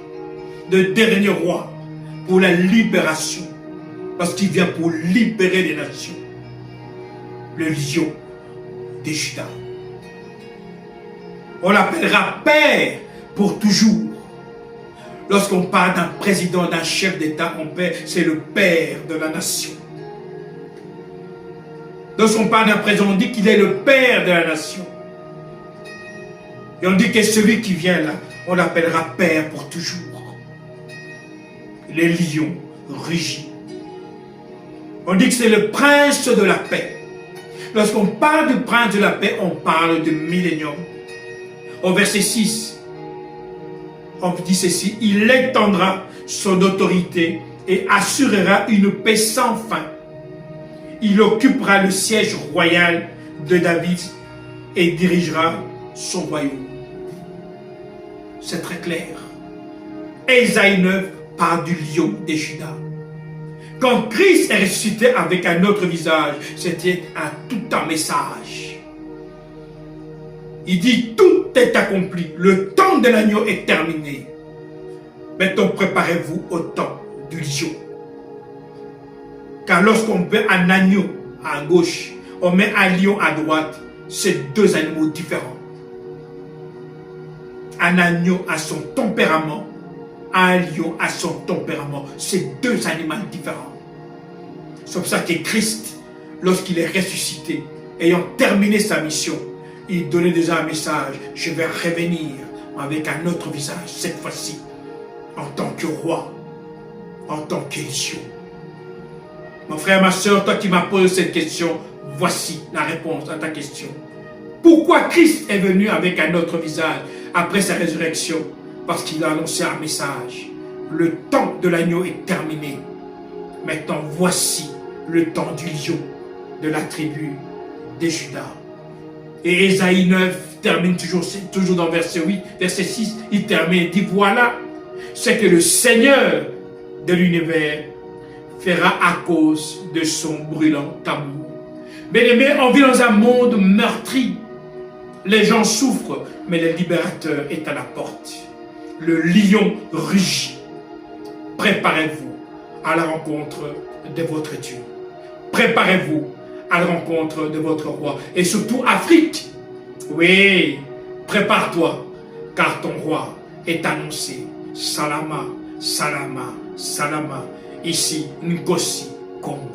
le dernier roi, pour la libération. Parce qu'il vient pour libérer les nations. Le lion de Juda. On l'appellera Père pour toujours. Lorsqu'on parle d'un président, d'un chef d'État, c'est le Père de la nation. Lorsqu'on parle d'un président, on dit qu'il est le Père de la nation. Et on dit que celui qui vient là, on l'appellera Père pour toujours. Les lions rugit. On dit que c'est le prince de la paix. Lorsqu'on parle du prince de la paix, on parle de millénium. Au verset 6, on dit ceci, il étendra son autorité et assurera une paix sans fin. Il occupera le siège royal de David et dirigera son royaume. C'est très clair. Ésaïe 9 parle du lion de Juda. Quand Christ est ressuscité avec un autre visage, c'était tout un message. Il dit, tout est accompli. Le temps de l'agneau est terminé. Maintenant, préparez-vous au temps du lion. Car lorsqu'on met un agneau à gauche, on met un lion à droite, c'est deux animaux différents. Un agneau a son tempérament, un lion a son tempérament. C'est deux animaux différents. C'est pour ça que Christ, lorsqu'il est ressuscité, ayant terminé sa mission, il donnait déjà un message. Je vais revenir avec un autre visage, cette fois-ci, en tant que roi, en tant que lion. Mon frère, ma soeur, toi qui m'as posé cette question, voici la réponse à ta question. Pourquoi Christ est venu avec un autre visage après sa résurrection? Parce qu'il a annoncé un message. Le temps de l'agneau est terminé. Maintenant, voici le temps du lion de la tribu de Juda. Et Ésaïe 9 termine toujours dans verset 8, verset 6, il termine et dit, voilà ce que le Seigneur de l'univers fera à cause de son brûlant amour. Bien-aimés, on vit dans un monde meurtri. Les gens souffrent, mais le libérateur est à la porte. Le lion rugit. Préparez-vous à la rencontre de votre Dieu. Préparez-vous à la rencontre de votre roi. Et surtout Afrique. Oui, prépare-toi, car ton roi est annoncé. Salama, salama, salama. Ici, Nkosi, Congo.